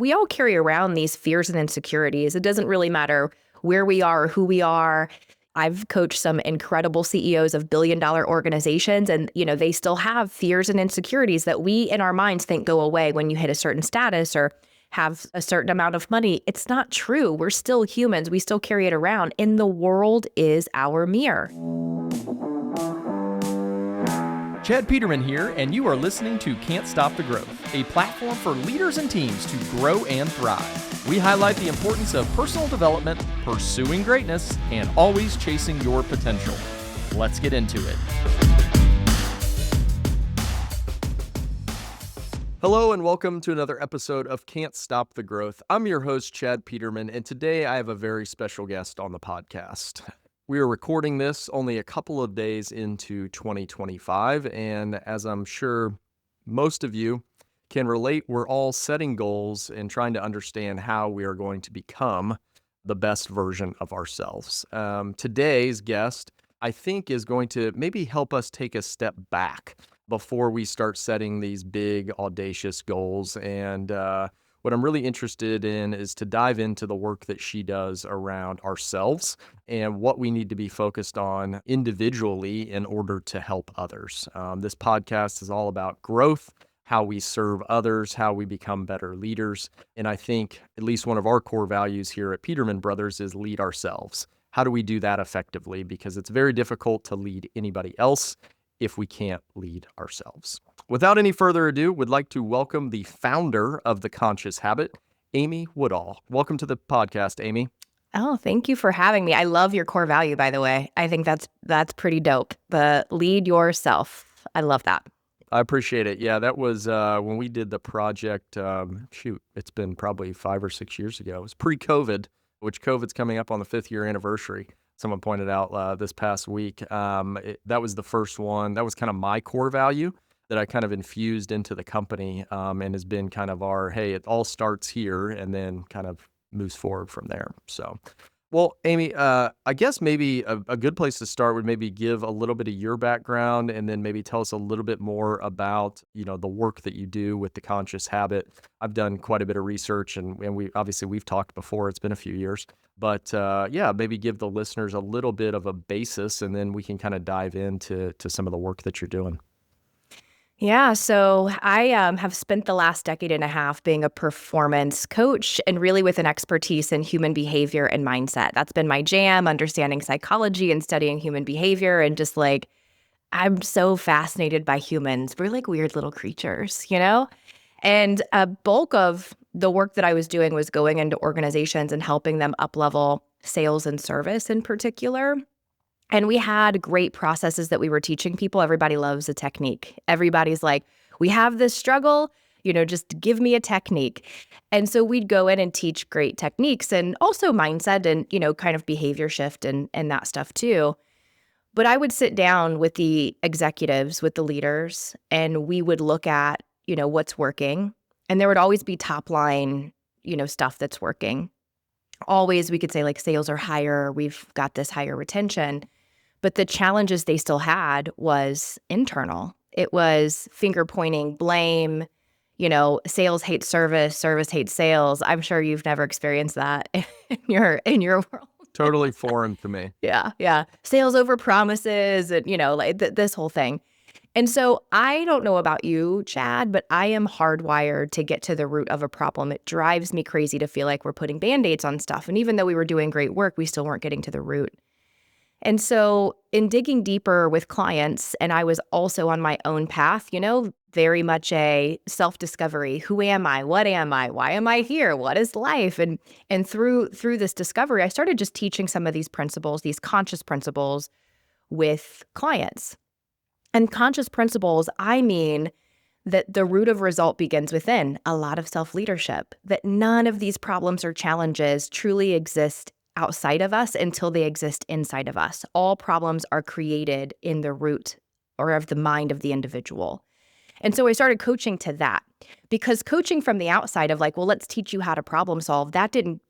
we all carry around these fears and insecurities. It doesn't really matter where we are or who we are. I've coached some incredible CEOs of billion-dollar organizations, and they still have fears and insecurities that we in our minds think go away when you hit a certain status or have a certain amount of money. It's not true. We're still humans. We still carry it around, and the world is our mirror. Chad Peterman here, and you are listening to Can't Stop the Growth, a platform for leaders and teams to grow and thrive. We highlight the importance of personal development, pursuing greatness, and always chasing your potential. Let's get into it. Hello and welcome to another episode of Can't Stop the Growth. I'm your host, Chad Peterman, and today I have a very special guest on the podcast. We are recording this only a couple of days into 2025, and as I'm sure most of you can relate, we're all setting goals and trying to understand how we are going to become the best version of ourselves. Today's guest, I think, is going to maybe help us take a step back before we start setting these big, audacious goals. And what I'm really interested in is to dive into the work that she does around ourselves and what we need to be focused on individually in order to help others. This podcast is all about growth, how we serve others, how we become better leaders. And I think at least one of our core values here at Peterman Brothers is lead ourselves. How do we do that effectively? Because it's very difficult to lead anybody else if we can't lead ourselves. Without any further ado, we'd like to welcome the founder of The Conscious Habit, Amy Woodall. Welcome to the podcast, Amy. Oh, thank you for having me. I love your core value, by the way. I think that's pretty dope. The lead yourself. I love that. I appreciate it. Yeah, that was when we did the project, it's been probably 5 or 6 years ago. It was pre-COVID, which COVID's coming up on the 5th year anniversary. Someone pointed out this past week. That was the first one. That was kind of my core value that I kind of infused into the company and has been kind of our, hey, it all starts here and then kind of moves forward from there. So, well, Amy, I guess maybe a good place to start would maybe give a little bit of your background and then maybe tell us a little bit more about, the work that you do with The Conscious Habit. I've done quite a bit of research and we've talked before. It's been a few years. But maybe give the listeners a little bit of a basis and then we can kind of dive into some of the work that you're doing. Yeah, so I have spent the last decade and a half being a performance coach and really with an expertise in human behavior and mindset. That's been my jam, understanding psychology and studying human behavior. And just like, I'm so fascinated by humans. We're like weird little creatures, And a bulk of the work that I was doing was going into organizations and helping them up-level sales and service in particular. And we had great processes that we were teaching people. Everybody loves a technique. Everybody's like, we have this struggle, just give me a technique. And so we'd go in and teach great techniques and also mindset and, kind of behavior shift and that stuff too. But I would sit down with the executives, with the leaders, and we would look at, what's working. And there would always be top line, stuff that's working. Always we could say like sales are higher, we've got this higher retention. But the challenges they still had was internal. It was finger pointing, blame, sales hate service, service hates sales. I'm sure you've never experienced that in your world. Totally foreign to me. Yeah. Sales over promises and, this whole thing. And so I don't know about you, Chad, but I am hardwired to get to the root of a problem. It drives me crazy to feel like we're putting Band-Aids on stuff. And even though we were doing great work, we still weren't getting to the root. And so in digging deeper with clients, and I was also on my own path, very much a self-discovery. Who am I? What am I? Why am I here? What is life? And through this discovery, I started just teaching some of these principles, these conscious principles with clients. And conscious principles, I mean that the root of result begins within, a lot of self-leadership, that none of these problems or challenges truly exist outside of us until they exist inside of us. All problems are created in the root or of the mind of the individual. And so I started coaching to that, because coaching from the outside of like, well, let's teach you how to problem solve, that didn't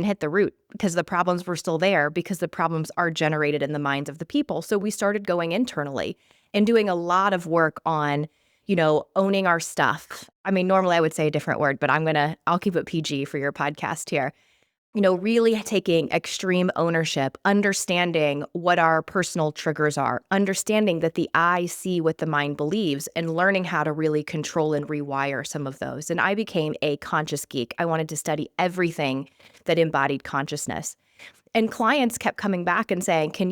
hit the root, because the problems were still there, because the problems are generated in the minds of the people. So we started going internally and doing a lot of work on, owning our stuff. I mean, normally I would say a different word, but I'll keep it PG for your podcast here. Really taking extreme ownership, understanding what our personal triggers are, understanding that the eye see what the mind believes, and learning how to really control and rewire some of those. And I became a conscious geek. I wanted to study everything that embodied consciousness. And clients kept coming back and saying, can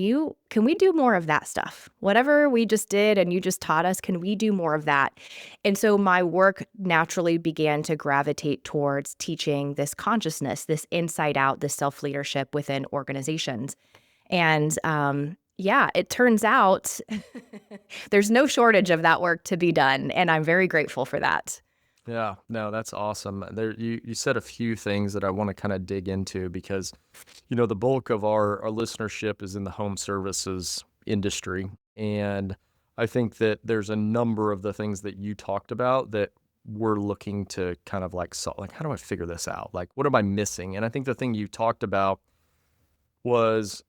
we do more of that stuff? Whatever we just did and you just taught us, can we do more of that? And so my work naturally began to gravitate towards teaching this consciousness, this inside out, this self-leadership within organizations. And yeah, it turns out there's no shortage of that work to be done. And I'm very grateful for that. Yeah, no, that's awesome. You said a few things that I want to kind of dig into because, the bulk of our listenership is in the home services industry. And I think that there's a number of the things that you talked about that we're looking to kind of like, how do I figure this out? Like, what am I missing? And I think the thing you talked about was,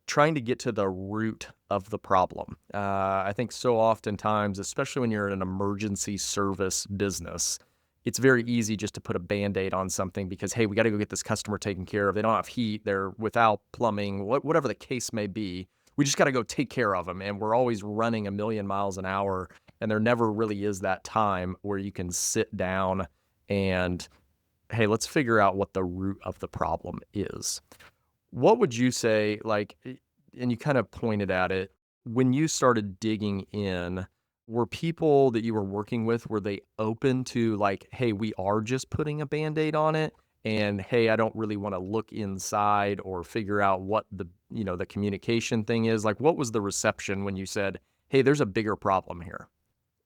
trying to get to the root of the problem. I think so oftentimes, especially when you're in an emergency service business, it's very easy just to put a Band-Aid on something because, hey, we got to go get this customer taken care of. They don't have heat. They're without plumbing, whatever the case may be. We just got to go take care of them. And we're always running a million miles an hour. And there never really is that time where you can sit down and, hey, let's figure out what the root of the problem is. What would you say, and you kind of pointed at it, when you started digging in, were people that you were working with, were they open to like, hey, we are just putting a Band-Aid on it? And hey, I don't really want to look inside or figure out what the communication thing is. Like, what was the reception when you said, hey, there's a bigger problem here?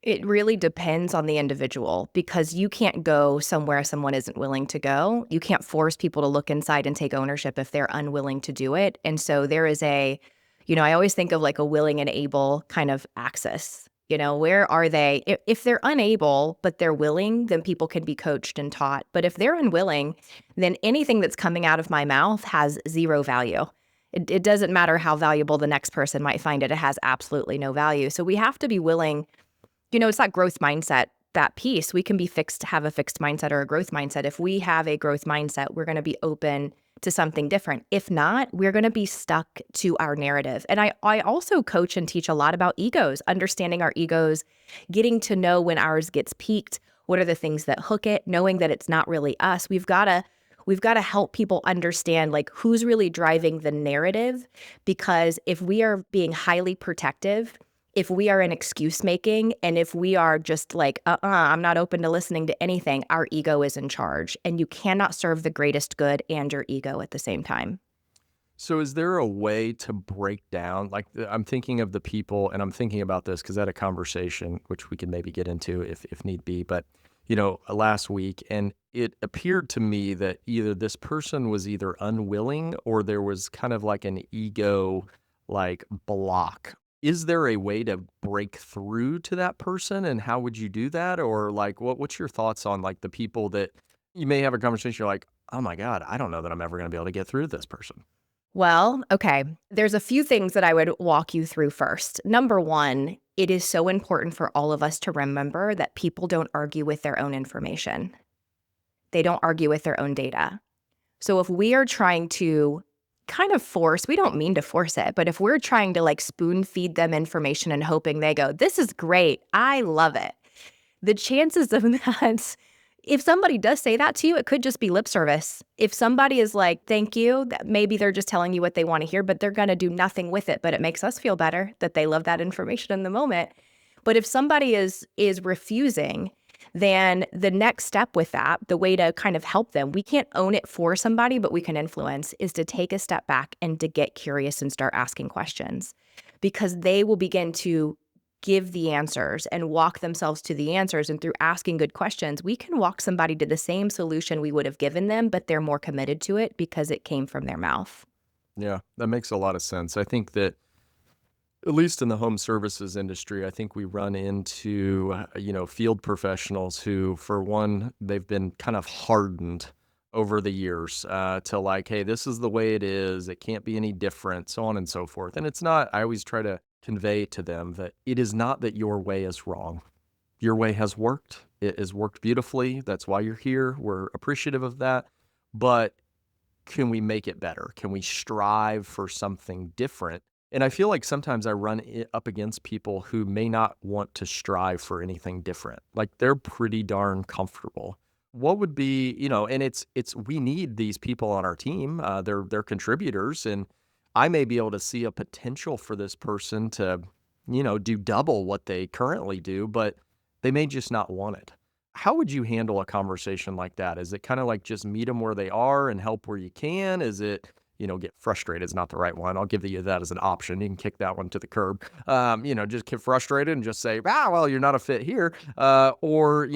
It really depends on the individual because you can't go somewhere someone isn't willing to go. You can't force people to look inside and take ownership if they're unwilling to do it. And so there is I always think of like a willing and able kind of axis. Where are they? If they're unable, but they're willing, then people can be coached and taught. But if they're unwilling, then anything that's coming out of my mouth has zero value. It doesn't matter how valuable the next person might find it. It has absolutely no value. So we have to be willing. It's that growth mindset, that piece. We can have a fixed mindset or a growth mindset. If we have a growth mindset, we're going to be open to something different. If not, we're going to be stuck to our narrative. And I also coach and teach a lot about egos, understanding our egos, getting to know when ours gets peaked. What are the things that hook it? Knowing that it's not really us. We've got to help people understand like who's really driving the narrative, because if we are being highly protective, if we are in excuse making, and if we are just like, I'm not open to listening to anything, our ego is in charge. And you cannot serve the greatest good and your ego at the same time. So is there a way to break down, like I'm thinking of the people, and I'm thinking about this because I had a conversation, which we could maybe get into if need be, but last week, and it appeared to me that either this person was either unwilling or there was kind of like an ego like block. Is there a way to break through to that person, and how would you do that? Or like, what's your thoughts on like the people that you may have a conversation, you're like, oh my God, I don't know that I'm ever going to be able to get through to this person. Well, okay. There's a few things that I would walk you through first. Number one, it is so important for all of us to remember that people don't argue with their own information. They don't argue with their own data. So if we are trying to kind of force, we don't mean to force it, but if we're trying to like spoon feed them information and hoping they go, this is great, I love it, the chances of that, if somebody does say that to you, it could just be lip service. If somebody is like, thank you, that maybe they're just telling you what they want to hear, but they're going to do nothing with it. But it makes us feel better that they love that information in the moment. But if somebody is refusing, then the next step with that, the way to kind of help them, we can't own it for somebody, but we can influence, is to take a step back and to get curious and start asking questions, because they will begin to give the answers and walk themselves to the answers. And through asking good questions, we can walk somebody to the same solution we would have given them, but they're more committed to it because it came from their mouth. Yeah, that makes a lot of sense. I think that at least in the home services industry, I think we run into, field professionals who, for one, they've been kind of hardened over the years to like, hey, this is the way it is. It can't be any different, so on and so forth. And it's not, I always try to convey to them that it is not that your way is wrong. your way has worked. It has worked beautifully. That's why you're here. We're appreciative of that. But can we make it better? Can we strive for something different? And I feel like sometimes I run up against people who may not want to strive for anything different. Like they're pretty darn comfortable. What would be, and it's we need these people on our team. They're contributors, and I may be able to see a potential for this person to, do double what they currently do, but they may just not want it. How would you handle a conversation like that? Is it kind of like just meet them where they are and help where you can? Is it, get frustrated is not the right one. I'll give you that as an option. You can kick that one to the curb. Just get frustrated and just say, well, you're not a fit here. Or,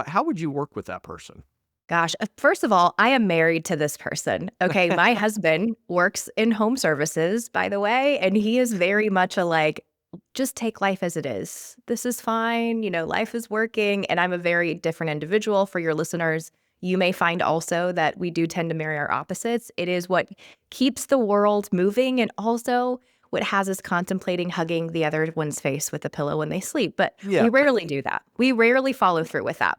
how would you work with that person? Gosh, first of all, I am married to this person. Okay. My husband works in home services, by the way, and he is very much a like, just take life as it is. This is fine. Life is working. And I'm a very different individual for your listeners. You may find also that we do tend to marry our opposites. It is what keeps the world moving and also what has us contemplating hugging the other one's face with a pillow when they sleep. But Yeah. we rarely do that. We rarely follow through with that.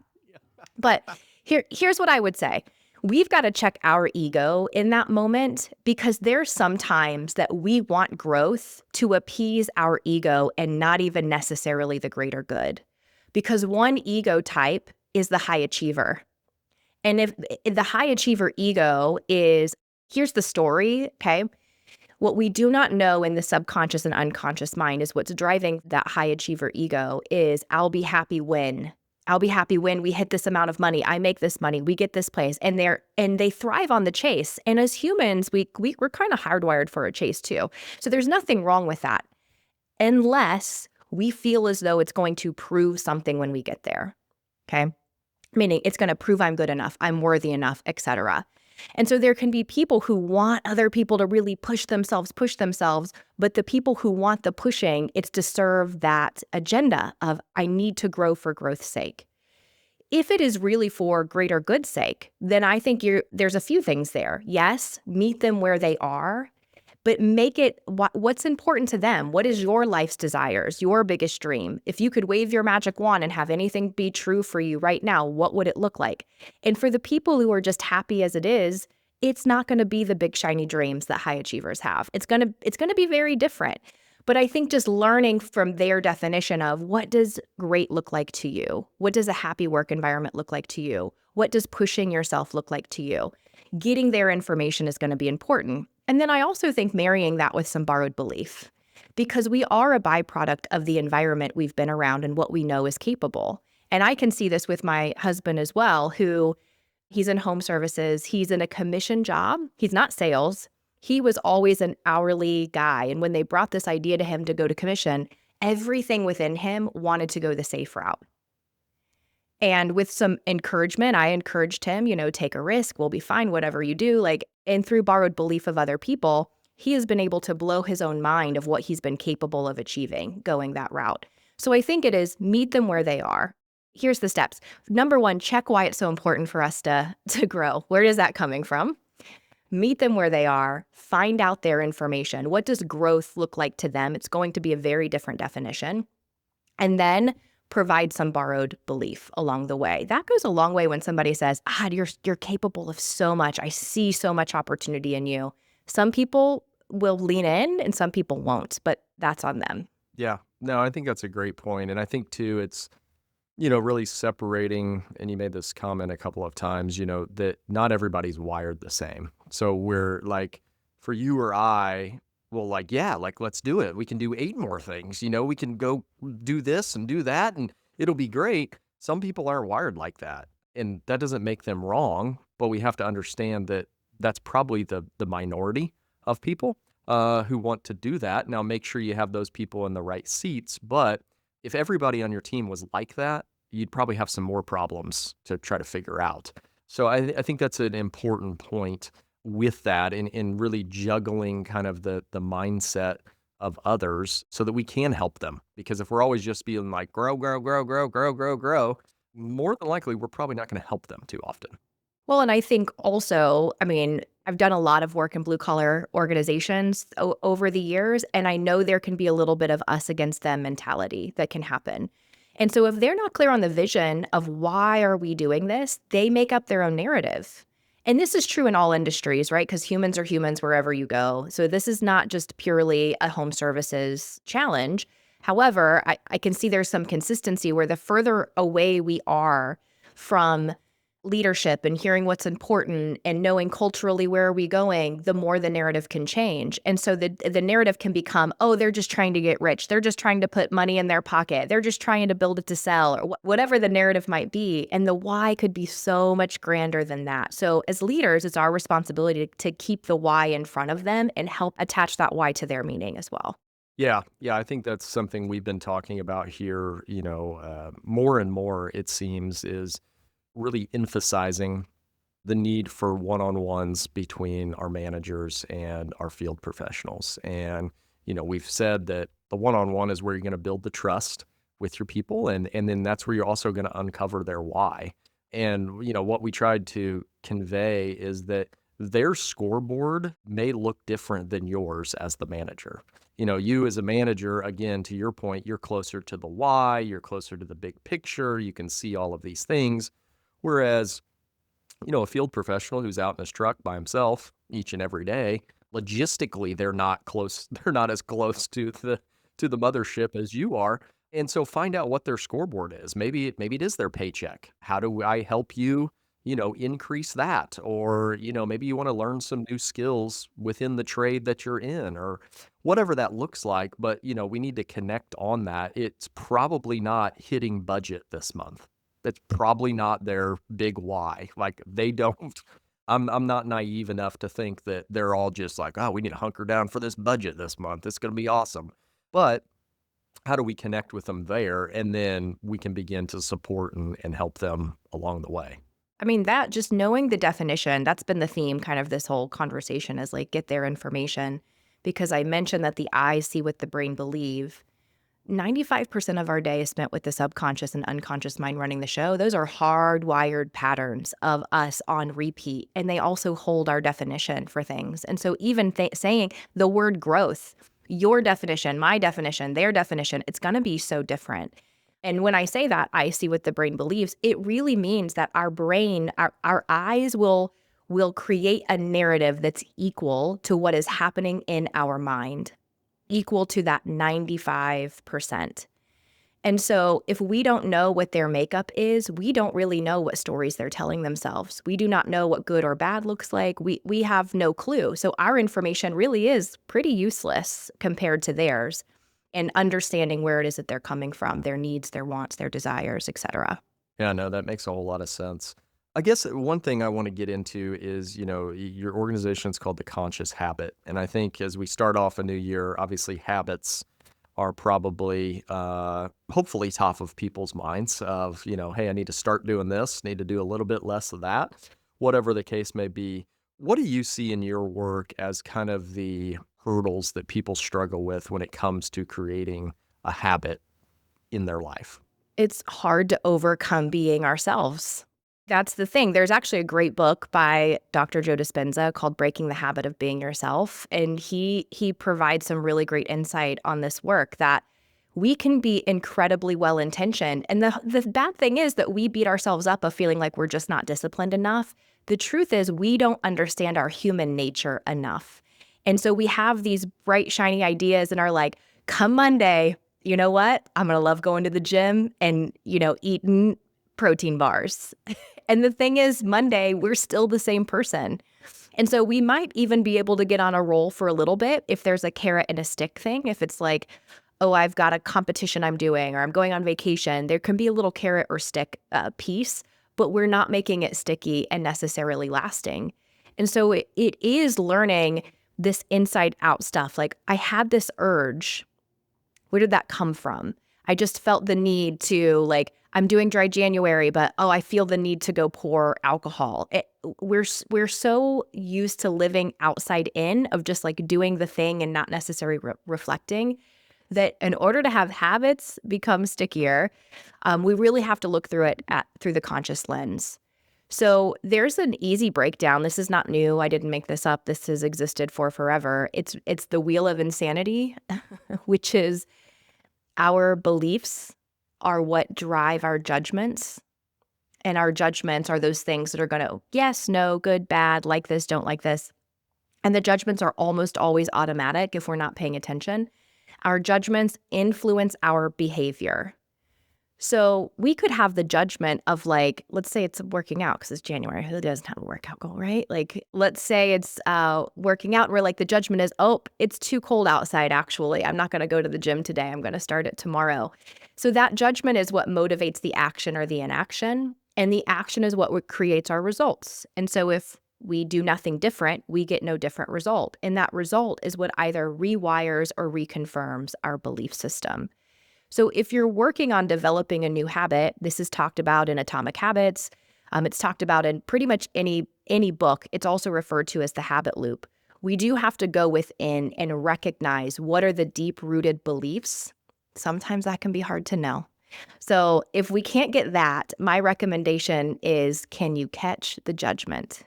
But here's what I would say. We've got to check our ego in that moment because there's sometimes that we want growth to appease our ego and not even necessarily the greater good. Because one ego type is the high achiever. And if the high achiever ego is, here's the story, okay? What we do not know in the subconscious and unconscious mind is what's driving that high achiever ego is I'll be happy when. I'll be happy when we hit this amount of money. I make this money. We get this place. And they thrive on the chase. And as humans, we're kind of hardwired for a chase too. So there's nothing wrong with that unless we feel as though it's going to prove something when we get there. Okay. Meaning it's going to prove I'm good enough, I'm worthy enough, etc. And so there can be people who want other people to really push themselves, but the people who want the pushing, it's to serve that agenda of I need to grow for growth's sake. If it is really for greater good's sake, then I think there's a few things there. Yes, meet them where they are, but make it what's important to them. What is your life's desires, your biggest dream? If you could wave your magic wand and have anything be true for you right now, what would it look like? And for the people who are just happy as it is, it's not going to be the big shiny dreams that high achievers have. It's going to be very different. But I think just learning from their definition of what does great look like to you? What does a happy work environment look like to you? What does pushing yourself look like to you? Getting their information is going to be important. And then I also think marrying that with some borrowed belief, because we are a byproduct of the environment we've been around and what we know is capable. And I can see this with my husband as well, who he's in home services. He's in a commission job. He's not sales. He was always an hourly guy. And when they brought this idea to him to go to commission, everything within him wanted to go the safe route. And with some encouragement, I encouraged him, take a risk. We'll be fine, whatever you do. And through borrowed belief of other people, he has been able to blow his own mind of what he's been capable of achieving going that route. So I think it is meet them where they are. Here's the steps. Number one, check why it's so important for us to grow. Where is that coming from? Meet them where they are. Find out their information. What does growth look like to them? It's going to be a very different definition. And then provide some borrowed belief along the way. That goes a long way when somebody says, you're capable of so much. I see so much opportunity in you. Some people will lean in and some people won't, but that's on them. Yeah. No, I think that's a great point. And I think too, it's, really separating, and you made this comment a couple of times, that not everybody's wired the same. So we're like, for you or I, well, let's do it. We can do 8 more things. We can go do this and do that, and it'll be great. Some people aren't wired like that, and that doesn't make them wrong, but we have to understand that that's probably the minority of people who want to do that. Now, make sure you have those people in the right seats, but if everybody on your team was like that, you'd probably have some more problems to try to figure out. So I think that's an important point with that in really juggling kind of the mindset of others so that we can help them. Because if we're always just being like, grow, more than likely, we're probably not going to help them too often. Well, and I think also, I've done a lot of work in blue collar organizations over the years, and I know there can be a little bit of us against them mentality that can happen. And so if they're not clear on the vision of why are we doing this, they make up their own narrative. And this is true in all industries, right? Because humans are humans wherever you go. So this is not just purely a home services challenge. However, I can see there's some consistency where the further away we are from leadership and hearing what's important and knowing culturally where are we going, the more the narrative can change. And so the narrative can become, oh, they're just trying to get rich. They're just trying to put money in their pocket. They're just trying to build it to sell, or whatever the narrative might be. And the why could be so much grander than that. So as leaders, it's our responsibility to keep the why in front of them and help attach that why to their meaning as well. Yeah, I think that's something we've been talking about here, more and more, it seems, is really emphasizing the need for one-on-ones between our managers and our field professionals. And, we've said that the one-on-one is where you're going to build the trust with your people. And then that's where you're also going to uncover their why. And, what we tried to convey is that their scoreboard may look different than yours as the manager. You as a manager, again, to your point, you're closer to the why, you're closer to the big picture, you can see all of these things. Whereas, a field professional who's out in his truck by himself each and every day, logistically, they're not close. They're not as close to the mothership as you are. And so find out what their scoreboard is. Maybe it is their paycheck. How do I help you, increase that? Or, maybe you want to learn some new skills within the trade that you're in or whatever that looks like. But, we need to connect on that. It's probably not hitting budget this month. That's probably not their big why. Like they don't I'm not naive enough to think that they're all just like, "Oh, we need to hunker down for this budget this month. It's gonna be awesome." But how do we connect with them there? And then we can begin to support and help them along the way. I mean, that just knowing the definition, that's been the theme kind of this whole conversation is like get their information because I mentioned that the eyes see what the brain believe. 95% of our day is spent with the subconscious and unconscious mind running the show. Those are hardwired patterns of us on repeat, and they also hold our definition for things. And so even saying the word growth, your definition, my definition, their definition, it's going to be so different. And when I say that, I see what the brain believes, it really means that our brain, our eyes will create a narrative that's equal to what is happening in our mind, equal to that 95%. And so if we don't know what their makeup is, we don't really know what stories they're telling themselves. We do not know what good or bad looks like. We have no clue. So our information really is pretty useless compared to theirs and understanding where it is that they're coming from, their needs, their wants, their desires, etc. Yeah, no, that makes a whole lot of sense. I guess one thing I want to get into is, your organization is called the Conscious Habit. And I think as we start off a new year, obviously habits are probably, hopefully top of people's minds of, hey, I need to start doing this, need to do a little bit less of that, whatever the case may be. What do you see in your work as kind of the hurdles that people struggle with when it comes to creating a habit in their life? It's hard to overcome being ourselves. That's the thing. There's actually a great book by Dr. Joe Dispenza called Breaking the Habit of Being Yourself. And he provides some really great insight on this work that we can be incredibly well-intentioned. And the bad thing is that we beat ourselves up of feeling like we're just not disciplined enough. The truth is we don't understand our human nature enough. And so we have these bright, shiny ideas and are like, come Monday, you know what? I'm going to love going to the gym and, eating protein bars. And the thing is, Monday, we're still the same person. And so we might even be able to get on a roll for a little bit if there's a carrot and a stick thing. If it's like, oh, I've got a competition I'm doing or I'm going on vacation, there can be a little carrot or stick piece, but we're not making it sticky and necessarily lasting. And so it is learning this inside out stuff. Like I had this urge. Where did that come from? I just felt the need to I'm doing dry January, but I feel the need to go pour alcohol. We're so used to living outside in of just doing the thing and not necessarily reflecting that in order to have habits become stickier, we really have to look through it through the conscious lens. So there's an easy breakdown. This is not new. I didn't make this up. This has existed for forever. It's the wheel of insanity, which is our beliefs, are what drive our judgments. And our judgments are those things that are going to, yes, no, good, bad, like this, don't like this. And the judgments are almost always automatic if we're not paying attention. Our judgments influence our behavior. So we could have the judgment of like, let's say it's working out because it's January. Who doesn't have a workout goal, right? Like, let's say it's working out where like the judgment is, oh, it's too cold outside, actually. I'm not going to go to the gym today. I'm going to start it tomorrow. So that judgment is what motivates the action or the inaction. And the action is what creates our results. And so if we do nothing different, we get no different result. And that result is what either rewires or reconfirms our belief system. So if you're working on developing a new habit, this is talked about in Atomic Habits. It's talked about in pretty much any book. It's also referred to as the habit loop. We do have to go within and recognize what are the deep-rooted beliefs. Sometimes that can be hard to know. So if we can't get that, my recommendation is, can you catch the judgment?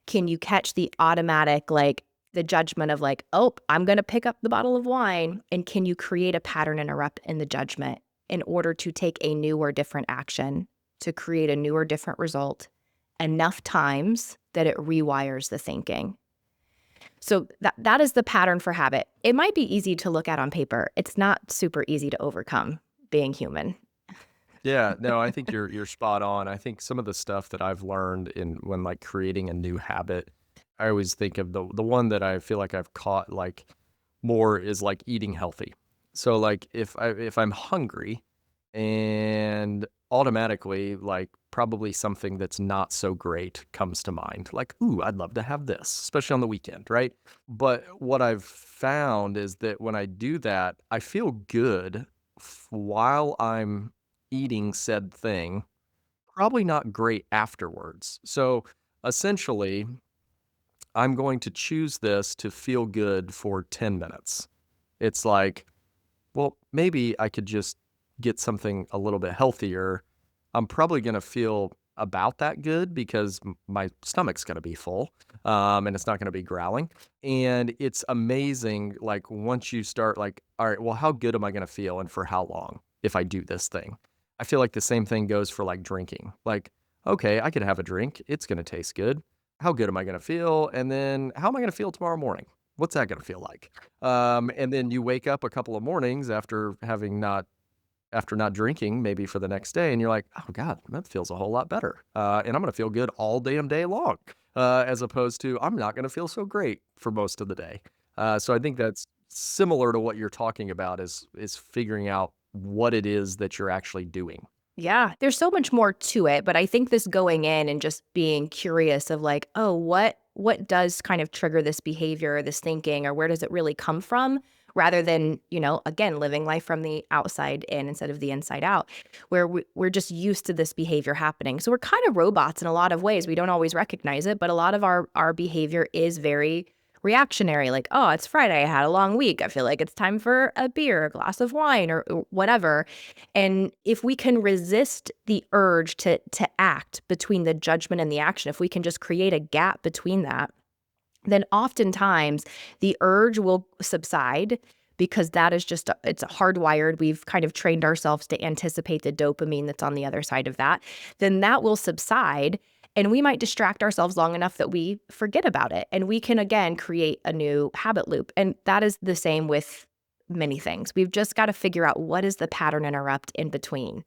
Can you catch the automatic, like, the judgment of like, oh, I'm going to pick up the bottle of wine? And can you create a pattern interrupt in the judgment in order to take a new or different action to create a new or different result enough times that it rewires the thinking? So that is the pattern for habit. It might be easy to look at on paper. It's not super easy to overcome, being human. Yeah, no, I think you're spot on. I think some of the stuff that I've learned in when like creating a new habit, I always think of the one that I feel like I've caught like more is like eating healthy. So like if I'm hungry and automatically like probably something that's not so great comes to mind. Like, ooh, I'd love to have this, especially on the weekend, right? But what I've found is that when I do that, I feel good while I'm eating said thing, probably not great afterwards. So essentially, I'm going to choose this to feel good for 10 minutes. It's like, well, maybe I could just get something a little bit healthier. I'm probably going to feel about that good because my stomach's going to be full, and it's not going to be growling. And it's amazing. Like once you start like, all right, well, how good am I going to feel and for how long if I do this thing? I feel like the same thing goes for like drinking. Like, okay, I could have a drink. It's going to taste good. How good am I going to feel? And then how am I going to feel tomorrow morning? What's that going to feel like? And then you wake up a couple of mornings after not drinking maybe for the next day, and you're like, oh God, that feels a whole lot better. And I'm going to feel good all damn day long, as opposed to I'm not going to feel so great for most of the day. So I think that's similar to what you're talking about is figuring out what it is that you're actually doing. Yeah, there's so much more to it, but I think this going in and just being curious of like, oh, what does kind of trigger this behavior, this thinking, or where does it really come from? Rather than, again, living life from the outside in instead of the inside out, where we're just used to this behavior happening. So we're kind of robots in a lot of ways. We don't always recognize it, but a lot of our behavior is very reactionary. Like, oh, it's Friday. I had a long week. I feel like it's time for a beer, a glass of wine, or whatever. And if we can resist the urge to act between the judgment and the action, if we can just create a gap between that, then oftentimes the urge will subside because that is just it's hardwired. We've kind of trained ourselves to anticipate the dopamine that's on the other side of that. Then that will subside and we might distract ourselves long enough that we forget about it. And we can again create a new habit loop. And that is the same with many things. We've just got to figure out what is the pattern interrupt in between.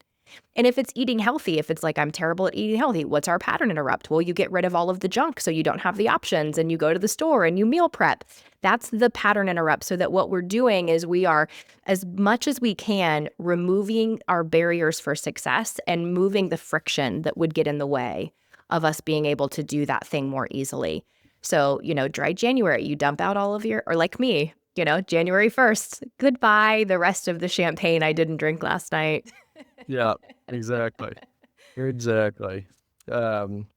And if it's eating healthy, if it's like, I'm terrible at eating healthy, what's our pattern interrupt? Well, you get rid of all of the junk so you don't have the options and you go to the store and you meal prep. That's the pattern interrupt. So that what we're doing is we are, as much as we can, removing our barriers for success and moving the friction that would get in the way of us being able to do that thing more easily. So, dry January, you dump out all of or like me, January 1st, goodbye, the rest of the champagne I didn't drink last night. Yeah, exactly. Exactly. Um,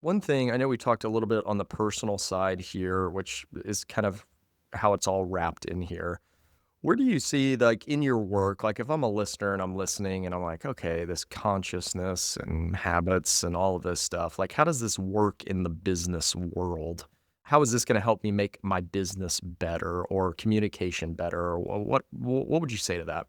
One thing I know we talked a little bit on the personal side here, which is kind of how it's all wrapped in here. Where do you see, like in your work, like if I'm a listener and I'm listening and I'm like, okay, this consciousness and habits and all of this stuff, like how does this work in the business world? How is this going to help me make my business better or communication better? Or what would you say to that?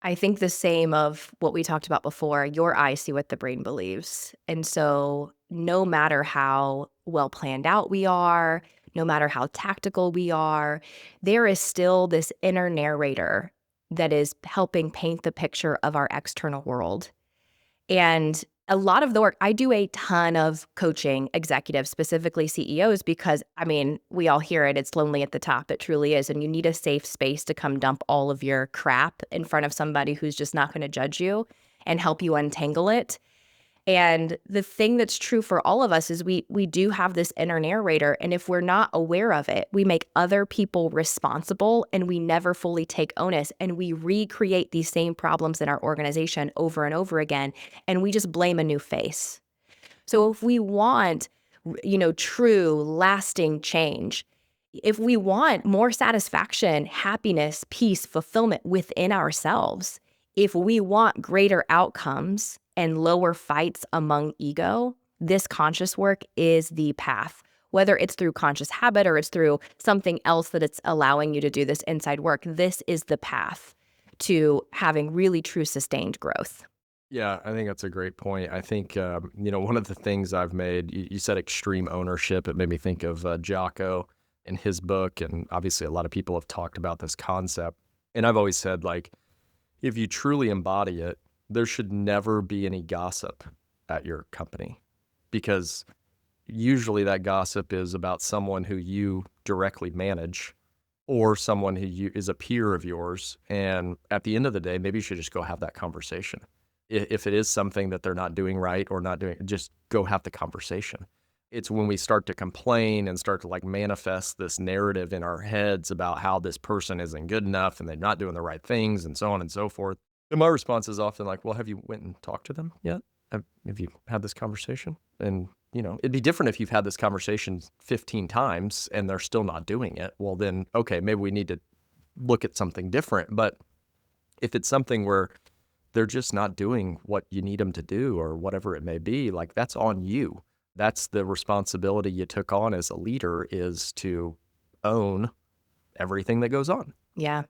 I think the same of what we talked about before. Your eyes see what the brain believes. And so, no matter how well planned out we are, no matter how tactical we are, there is still this inner narrator that is helping paint the picture of our external world. And a lot of the work I do a ton of coaching executives, specifically CEOs, because I mean, we all hear it. It's lonely at the top. It truly is. And you need a safe space to come dump all of your crap in front of somebody who's just not going to judge you and help you untangle it. And the thing that's true for all of us is we do have this inner narrator, and if we're not aware of it, we make other people responsible and we never fully take onus, and we recreate these same problems in our organization over and over again, and we just blame a new face. So if we want, true lasting change, if we want more satisfaction, happiness, peace, fulfillment within ourselves, if we want greater outcomes and lower fights among ego, this conscious work is the path. Whether it's through conscious habit or it's through something else that it's allowing you to do this inside work, this is the path to having really true sustained growth. Yeah, I think that's a great point. I think, one of the things I've made, you said extreme ownership. It made me think of Jocko in his book. And obviously, a lot of people have talked about this concept. And I've always said, like, if you truly embody it, there should never be any gossip at your company, because usually that gossip is about someone who you directly manage or someone is a peer of yours. And at the end of the day, maybe you should just go have that conversation. If it is something that they're not doing right or not doing, just go have the conversation. It's when we start to complain and start to like manifest this narrative in our heads about how this person isn't good enough and they're not doing the right things and so on and so forth. And my response is often like, well, have you went and talked to them yet? Have you had this conversation? And, it'd be different if you've had this conversation 15 times and they're still not doing it. Well, then, okay, maybe we need to look at something different. But if it's something where they're just not doing what you need them to do or whatever it may be, like that's on you. That's the responsibility you took on as a leader, is to own everything that goes on. Yeah.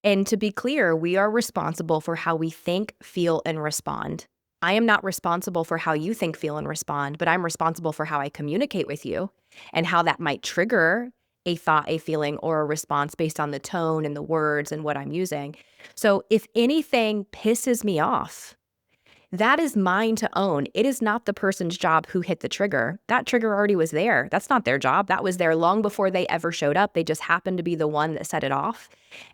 And to be clear, we are responsible for how we think, feel, and respond. I am not responsible for how you think, feel, and respond, but I'm responsible for how I communicate with you and how that might trigger a thought, a feeling, or a response based on the tone and the words and what I'm using. So if anything pisses me off, that is mine to own. It is not the person's job who hit the trigger. That trigger already was there. That's not their job. That was there long before they ever showed up. They just happened to be the one that set it off.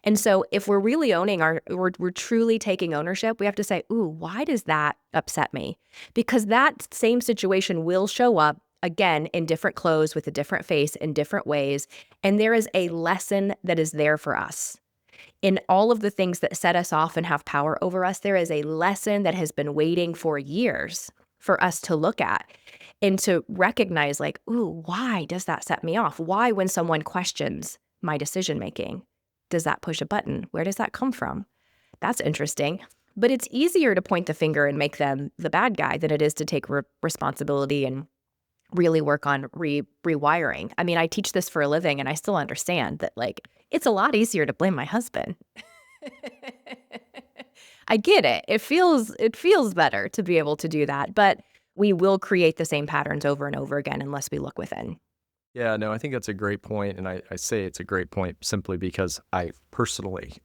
And so if we're really owning we're truly taking ownership, we have to say, ooh, why does that upset me? Because that same situation will show up again in different clothes with a different face in different ways. And there is a lesson that is there for us. In all of the things that set us off and have power over us, there is a lesson that has been waiting for years for us to look at and to recognize, like, ooh, why does that set me off? Why, when someone questions my decision making, does that push a button? Where does that come from? That's interesting. But it's easier to point the finger and make them the bad guy than it is to take responsibility and really work on rewiring. I mean, I teach this for a living and I still understand that, like, it's a lot easier to blame my husband. I get it. It feels better to be able to do that, but we will create the same patterns over and over again unless we look within. Yeah, no, I think that's a great point. And I say it's a great point simply because I personally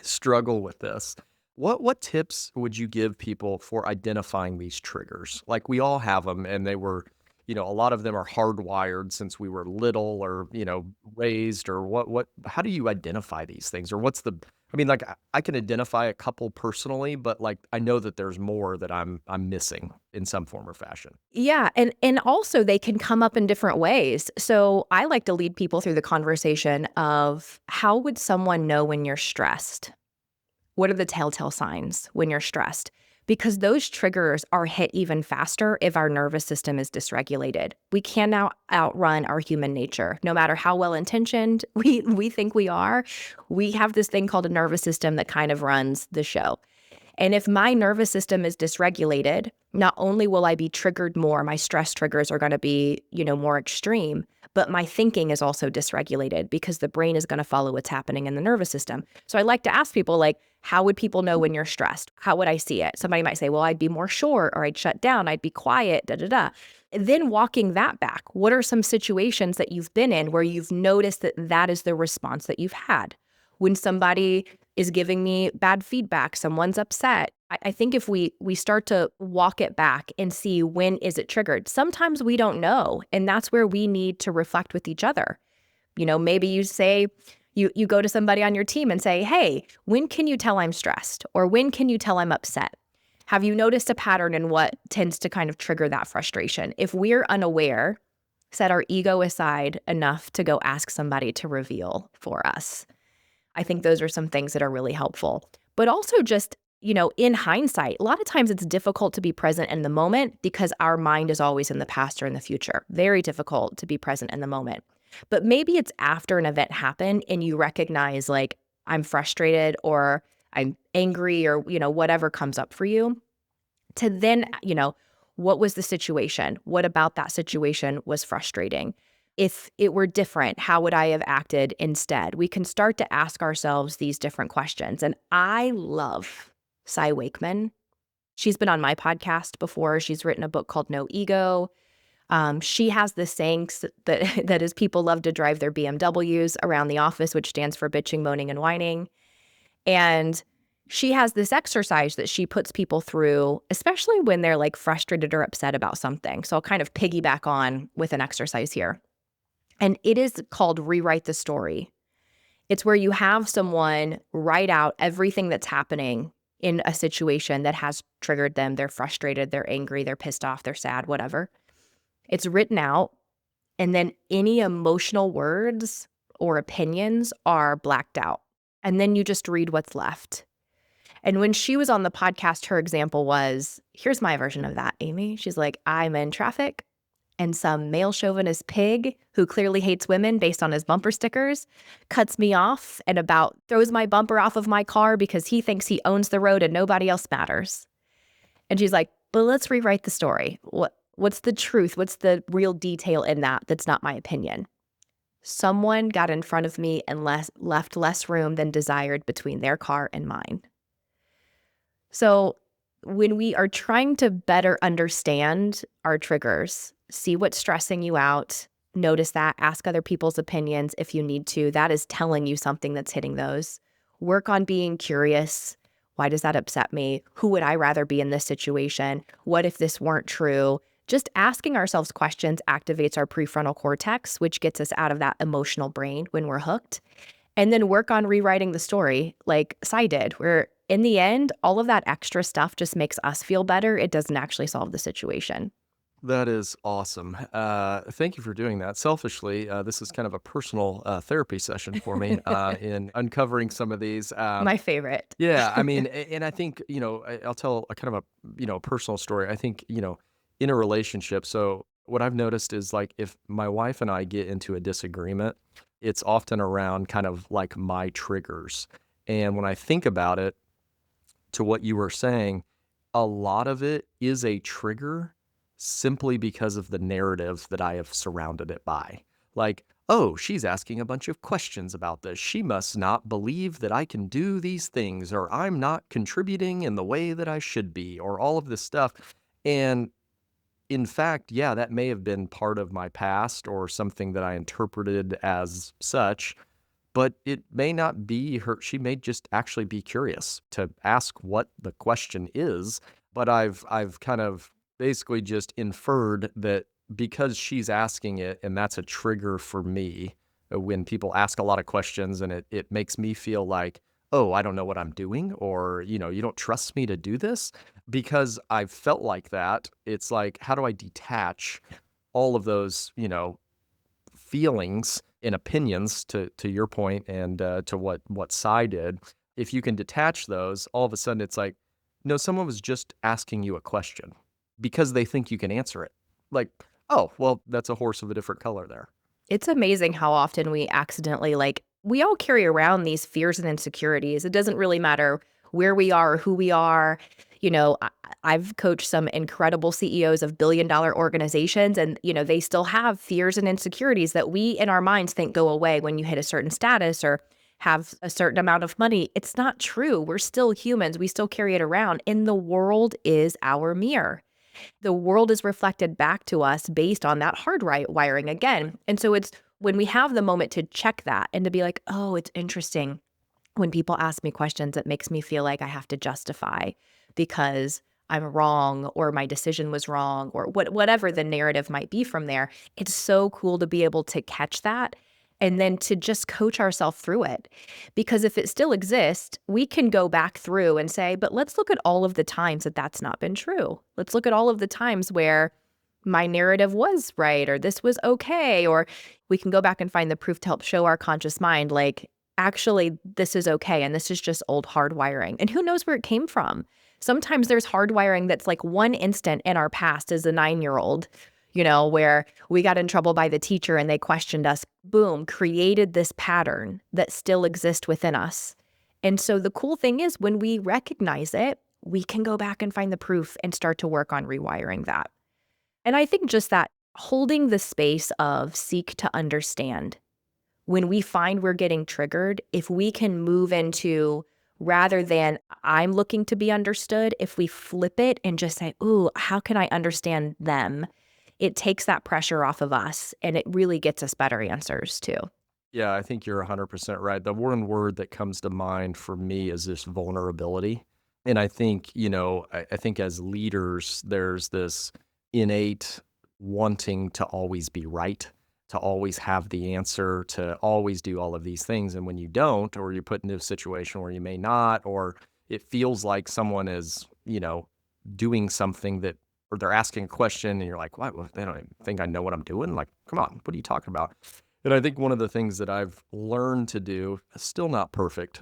struggle with this. What tips would you give people for identifying these triggers? Like, we all have them, and they were, a lot of them are hardwired since we were little or, raised, or how do you identify these things? Or like, I can identify a couple personally, but like, I know that there's more that I'm missing in some form or fashion. Yeah, and also they can come up in different ways. So I like to lead people through the conversation of, how would someone know when you're stressed? What are the telltale signs when you're stressed? Because those triggers are hit even faster if our nervous system is dysregulated. We cannot outrun our human nature. No matter how well-intentioned we think we are, we have this thing called a nervous system that kind of runs the show. And if my nervous system is dysregulated, not only will I be triggered more, my stress triggers are going to be, more extreme, but my thinking is also dysregulated because the brain is going to follow what's happening in the nervous system. So I like to ask people, like, how would people know when you're stressed? How would I see it? Somebody might say, well, I'd be more short, or I'd shut down, I'd be quiet, da da da. Then walking that back, what are some situations that you've been in where you've noticed that that is the response that you've had? When somebody is giving me bad feedback, someone's upset. I think if we start to walk it back and see, when is it triggered? Sometimes we don't know, and that's where we need to reflect with each other. Maybe you say, you go to somebody on your team and say, hey, when can you tell I'm stressed? Or when can you tell I'm upset? Have you noticed a pattern in what tends to kind of trigger that frustration? If we're unaware, set our ego aside enough to go ask somebody to reveal for us. I think those are some things that are really helpful. But also just, in hindsight, a lot of times it's difficult to be present in the moment because our mind is always in the past or in the future. Very difficult to be present in the moment. But maybe it's after an event happened and you recognize, like, I'm frustrated or I'm angry or, whatever comes up for you, to then, what was the situation? What about that situation was frustrating? If it were different, how would I have acted instead? We can start to ask ourselves these different questions. And I love Cy Wakeman. She's been on my podcast before. She's written a book called No Ego. She has this saying that is, people love to drive their BMWs around the office, which stands for bitching, moaning, and whining. And she has this exercise that she puts people through, especially when they're like frustrated or upset about something. So I'll kind of piggyback on with an exercise here. And it is called Rewrite the Story. It's where you have someone write out everything that's happening in a situation that has triggered them. They're frustrated, they're angry, they're pissed off, they're sad, whatever. It's written out, and then any emotional words or opinions are blacked out. And then you just read what's left. And when she was on the podcast, her example was, here's my version of that, Amy. She's like, I'm in traffic, and some male chauvinist pig who clearly hates women based on his bumper stickers cuts me off and about throws my bumper off of my car because he thinks he owns the road and nobody else matters. And she's like, but let's rewrite the story. What's the truth? What's the real detail in that that's not my opinion? Someone got in front of me and left less room than desired between their car and mine. So when we are trying to better understand our triggers, see what's stressing you out, notice that, ask other people's opinions if you need to. That is telling you something that's hitting those. Work on being curious. Why does that upset me? Who would I rather be in this situation? What if this weren't true? Just asking ourselves questions activates our prefrontal cortex, which gets us out of that emotional brain when we're hooked. And then work on rewriting the story like Cy did, where in the end, all of that extra stuff just makes us feel better. It doesn't actually solve the situation. That is awesome. Thank you for doing that. Selfishly, this is kind of a personal therapy session for me in uncovering some of these. My favorite. Yeah, I mean, and I think, I'll tell a kind of a, personal story. I think, in a relationship, so what I've noticed is, like, if my wife and I get into a disagreement, it's often around kind of like my triggers. And when I think about it, to what you were saying, a lot of it is a trigger simply because of the narrative that I have surrounded it by. Like, oh, she's asking a bunch of questions about this. She must not believe that I can do these things, or I'm not contributing in the way that I should be, or all of this stuff. And in fact, yeah, that may have been part of my past or something that I interpreted as such, but it may not be her. She may just actually be curious to ask what the question is. But I've kind of basically just inferred that because she's asking it, and that's a trigger for me when people ask a lot of questions, and it makes me feel like, oh, I don't know what I'm doing, or, you don't trust me to do this. Because I've felt like that, it's like, how do I detach all of those, feelings and opinions, to your point, and to what Cy did? If you can detach those, all of a sudden it's like, no, someone was just asking you a question because they think you can answer it. Like, oh, well, that's a horse of a different color there. It's amazing how often we accidentally, we all carry around these fears and insecurities. It doesn't really matter where we are or who we are. I've coached some incredible CEOs of billion-dollar organizations, and, they still have fears and insecurities that we in our minds think go away when you hit a certain status or have a certain amount of money. It's not true. We're still humans. We still carry it around, and the world is our mirror. The world is reflected back to us based on that wiring again. And so it's when we have the moment to check that and to be like, oh, it's interesting. When people ask me questions, it makes me feel like I have to justify because I'm wrong or my decision was wrong or whatever the narrative might be from there. It's so cool to be able to catch that and then to just coach ourselves through it. Because if it still exists, we can go back through and say, but let's look at all of the times that that's not been true. Let's look at all of the times where my narrative was right or this was okay. Or we can go back and find the proof to help show our conscious mind, like, actually, this is okay. And this is just old hardwiring. And who knows where it came from? Sometimes there's hardwiring that's like one instant in our past as a 9-year-old, where we got in trouble by the teacher and they questioned us, boom, created this pattern that still exists within us. And so the cool thing is when we recognize it, we can go back and find the proof and start to work on rewiring that. And I think just that holding the space of seek to understand. When we find we're getting triggered, if we can move into rather than I'm looking to be understood, if we flip it and just say, ooh, how can I understand them? It takes that pressure off of us and it really gets us better answers too. Yeah, I think you're 100% right. The one word that comes to mind for me is this vulnerability. And I think, I think as leaders, there's this innate wanting to always be right, to always have the answer, to always do all of these things. And when you don't, or you're put into a situation where you may not, or it feels like someone is, doing something that, or they're asking a question and you're like, what? Well, they don't even think I know what I'm doing. Like, come on, what are you talking about? And I think one of the things that I've learned to do, still not perfect,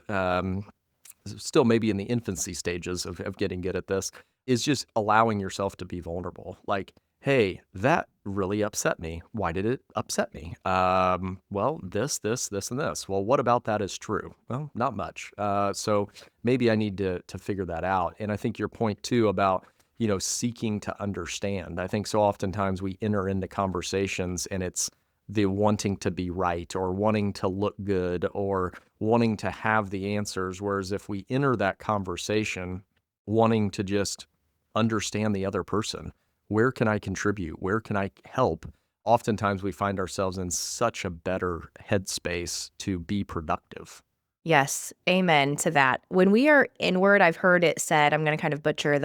still maybe in the infancy stages of getting good at this, is just allowing yourself to be vulnerable. Like, hey, that really upset me. Why did it upset me? Well, this, and this. Well, what about that is true? Well, not much. So maybe I need to figure that out. And I think your point too about seeking to understand. I think so oftentimes we enter into conversations and it's the wanting to be right or wanting to look good or wanting to have the answers. Whereas if we enter that conversation wanting to just understand the other person, where can I contribute? Where can I help? Oftentimes we find ourselves in such a better headspace to be productive. Yes, amen to that. When we are inward, I've heard it said, I'm going to kind of butcher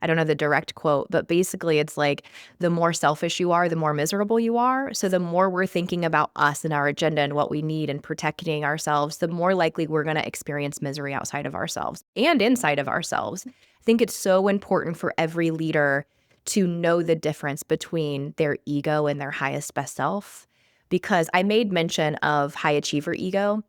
I don't know the direct quote, but basically it's like the more selfish you are, the more miserable you are. So the more we're thinking about us and our agenda and what we need and protecting ourselves, the more likely we're going to experience misery outside of ourselves and inside of ourselves. I think it's so important for every leader to know the difference between their ego and their highest best self, because I made mention of high achiever ego.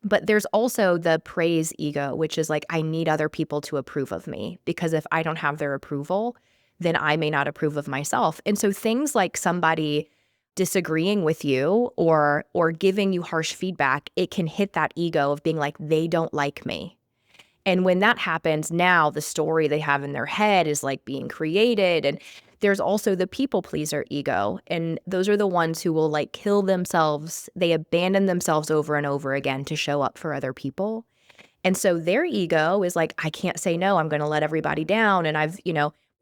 But there's also the praise ego, which is like, I need other people to approve of me because if I don't have their approval, then I may not approve of myself. And so things like somebody disagreeing with you or giving you harsh feedback, it can hit that ego of being like, they don't like me. And when that happens, now the story they have in their head is like being created. And there's also the people pleaser ego. And those are the ones who will like kill themselves. They abandon themselves over and over again to show up for other people. And so their ego is like, I can't say no. I'm going to let everybody down. And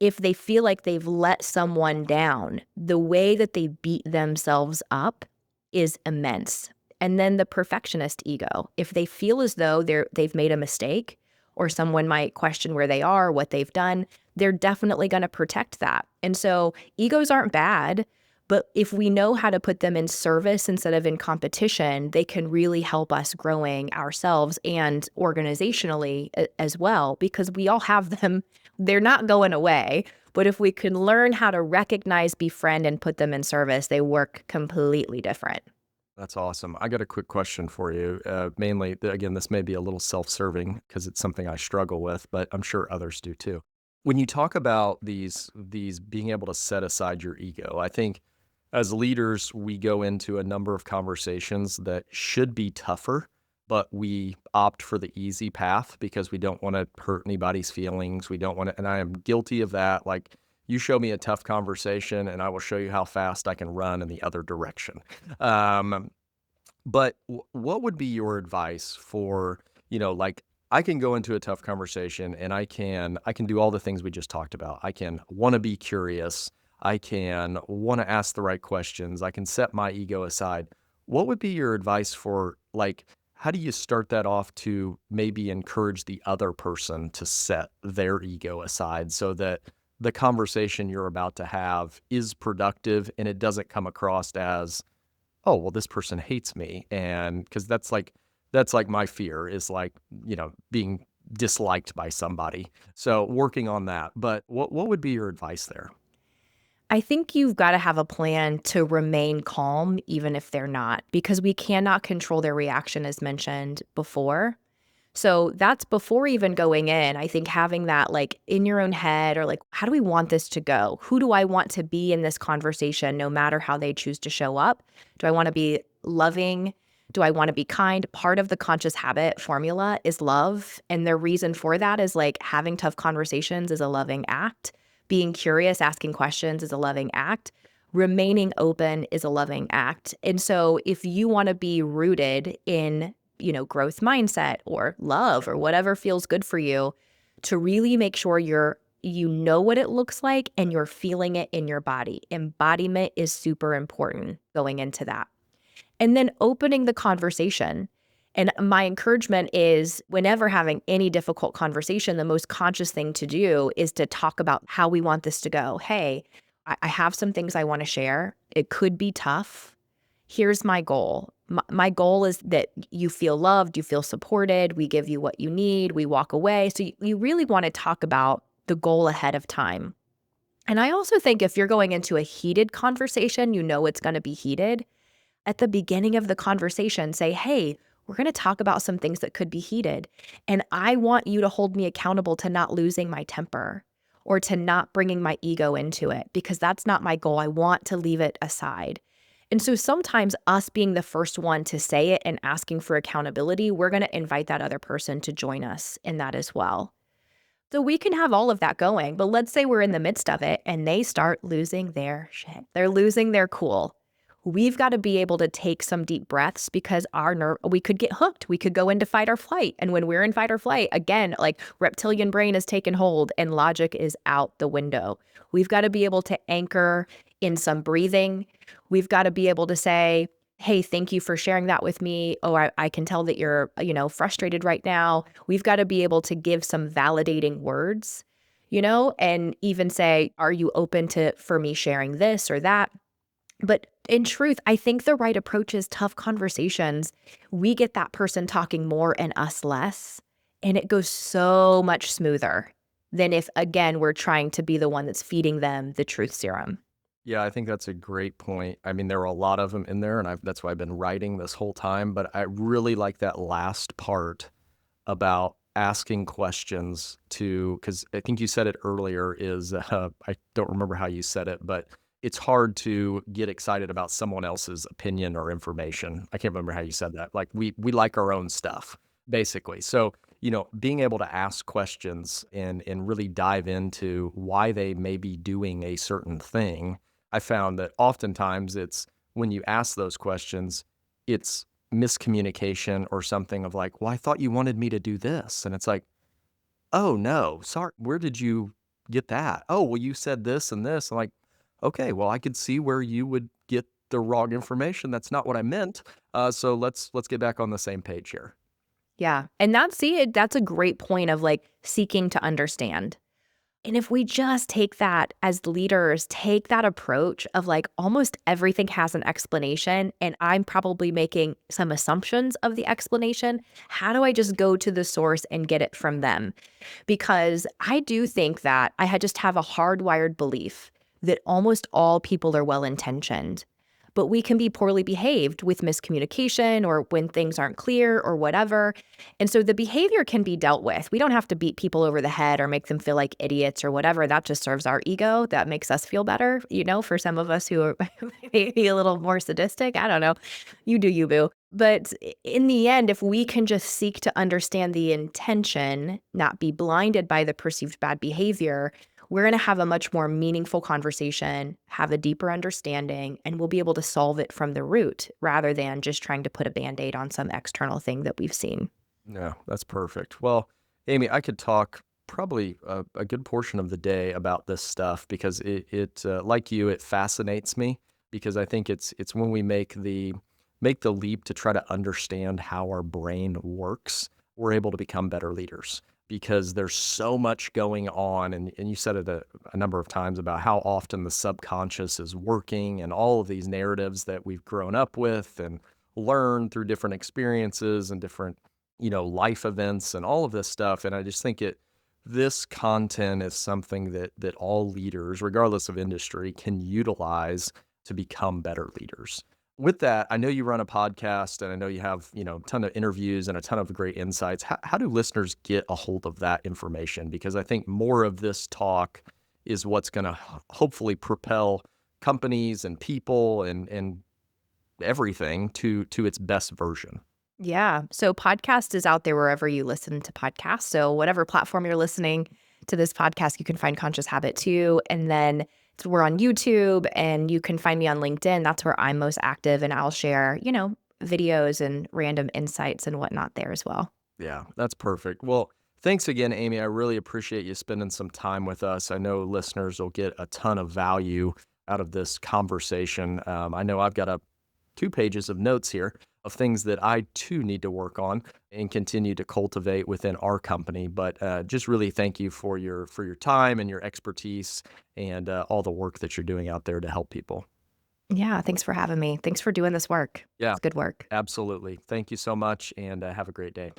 if they feel like they've let someone down, the way that they beat themselves up is immense. And then the perfectionist ego, if they feel as though they've made a mistake or someone might question where they are, what they've done, they're definitely going to protect that. And so egos aren't bad, but if we know how to put them in service instead of in competition, they can really help us growing ourselves and organizationally as well, because we all have them. They're not going away. But if we can learn how to recognize, befriend, and put them in service, they work completely different. That's awesome. I got a quick question for you. Mainly, again, this may be a little self-serving because it's something I struggle with, but I'm sure others do too. When you talk about these being able to set aside your ego, I think as leaders, we go into a number of conversations that should be tougher, but we opt for the easy path because we don't want to hurt anybody's feelings. We don't want to, and I am guilty of that. Like, you show me a tough conversation and I will show you how fast I can run in the other direction. Um, but what would be your advice for, like, I can go into a tough conversation and I can do all the things we just talked about. I can want to be curious. I can want to ask the right questions. I can set my ego aside. What would be your advice for, like, how do you start that off to maybe encourage the other person to set their ego aside so that the conversation you're about to have is productive and it doesn't come across as, oh, well, this person hates me. And because that's like my fear is, like, being disliked by somebody. So working on that. But what would be your advice there? I think you've got to have a plan to remain calm, even if they're not, because we cannot control their reaction, as mentioned before. So that's before even going in. I think having that like in your own head, or like, how do we want this to go? Who do I want to be in this conversation, no matter how they choose to show up? Do I want to be loving? Do I want to be kind? Part of the conscious habit formula is love. And the reason for that is like having tough conversations is a loving act. Being curious, asking questions is a loving act. Remaining open is a loving act. And so if you want to be rooted in growth mindset or love or whatever feels good for you, to really make sure you know what it looks like and you're feeling it in your body. Embodiment is super important going into that. And then opening the conversation. And my encouragement is whenever having any difficult conversation, the most conscious thing to do is to talk about how we want this to go. Hey, I have some things I want to share. It could be tough. Here's my goal. My goal is that you feel loved, you feel supported, we give you what you need, we walk away. So you really want to talk about the goal ahead of time. And I also think if you're going into a heated conversation, it's going to be heated. At the beginning of the conversation, say, hey, we're going to talk about some things that could be heated. And I want you to hold me accountable to not losing my temper or to not bringing my ego into it, because that's not my goal. I want to leave it aside. And so sometimes us being the first one to say it and asking for accountability, we're going to invite that other person to join us in that as well. So we can have all of that going, but let's say we're in the midst of it and they start losing their shit. They're losing their cool. We've got to be able to take some deep breaths, because we could get hooked. We could go into fight or flight. And when we're in fight or flight, again, like reptilian brain has taken hold and logic is out the window. We've got to be able to anchor in some breathing. We've got to be able to say, hey, thank you for sharing that with me. Oh, I can tell that you're, frustrated right now. We've got to be able to give some validating words, and even say, are you open for me sharing this or that? But in truth, I think the right approach is tough conversations. We get that person talking more and us less, and it goes so much smoother than if, again, we're trying to be the one that's feeding them the truth serum. Yeah, I think that's a great point. I mean, there are a lot of them in there, and that's why I've been writing this whole time. But I really like that last part about asking questions because I think you said it earlier, I don't remember how you said it, but it's hard to get excited about someone else's opinion or information. I can't remember how you said that. Like, we like our own stuff, basically. So, being able to ask questions and really dive into why they may be doing a certain thing. I found that oftentimes it's when you ask those questions, it's miscommunication or something of like, well, I thought you wanted me to do this. And it's like, oh, no, sorry. Where did you get that? Oh, well, you said this and this. I'm like, okay, well, I could see where you would get the wrong information. That's not what I meant. So let's get back on the same page here. Yeah. And that's a great point of like seeking to understand. And if we just take that as leaders, take that approach of like almost everything has an explanation, and I'm probably making some assumptions of the explanation. How do I just go to the source and get it from them? Because I do think that just have a hardwired belief that almost all people are well intentioned, but we can be poorly behaved with miscommunication or when things aren't clear or whatever. And so the behavior can be dealt with. We don't have to beat people over the head or make them feel like idiots or whatever. That just serves our ego. That makes us feel better, for some of us who are maybe a little more sadistic. I don't know. You do you, boo. But in the end, if we can just seek to understand the intention, not be blinded by the perceived bad behavior, we're going to have a much more meaningful conversation, have a deeper understanding, and we'll be able to solve it from the root rather than just trying to put a Band-Aid on some external thing that we've seen. Yeah, that's perfect. Well, Amy, I could talk probably a good portion of the day about this stuff because like you, it fascinates me because I think it's when we make the leap to try to understand how our brain works, we're able to become better leaders because there's so much going on. And you said it a number of times about how often the subconscious is working and all of these narratives that we've grown up with and learned through different experiences and different, life events and all of this stuff. And I just think this content is something that all leaders, regardless of industry, can utilize to become better leaders. With that, I know you run a podcast and I know you have, a ton of interviews and a ton of great insights. How do listeners get a hold of that information? Because I think more of this talk is what's going to hopefully propel companies and people and everything to its best version. Yeah. So podcast is out there wherever you listen to podcasts. So whatever platform you're listening to this podcast, you can find Conscious Habit too. And then we're on YouTube and you can find me on LinkedIn. That's where I'm most active and I'll share, videos and random insights and whatnot there as well. Yeah, that's perfect. Well, thanks again, Amy. I really appreciate you spending some time with us. I know listeners will get a ton of value out of this conversation. I know I've got 2 pages of notes here of things that I too need to work on and continue to cultivate within our company. But just really thank you for your time and your expertise and all the work that you're doing out there to help people. Yeah. Thanks for having me. Thanks for doing this work. Yeah, It's good work. absolutely. Thank you so much and have a great day.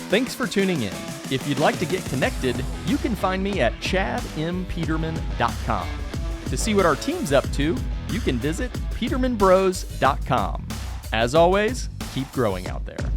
Thanks for tuning in. If you'd like to get connected, you can find me at chadmpeterman.com. To see what our team's up to, you can visit petermanbros.com. As always, keep growing out there.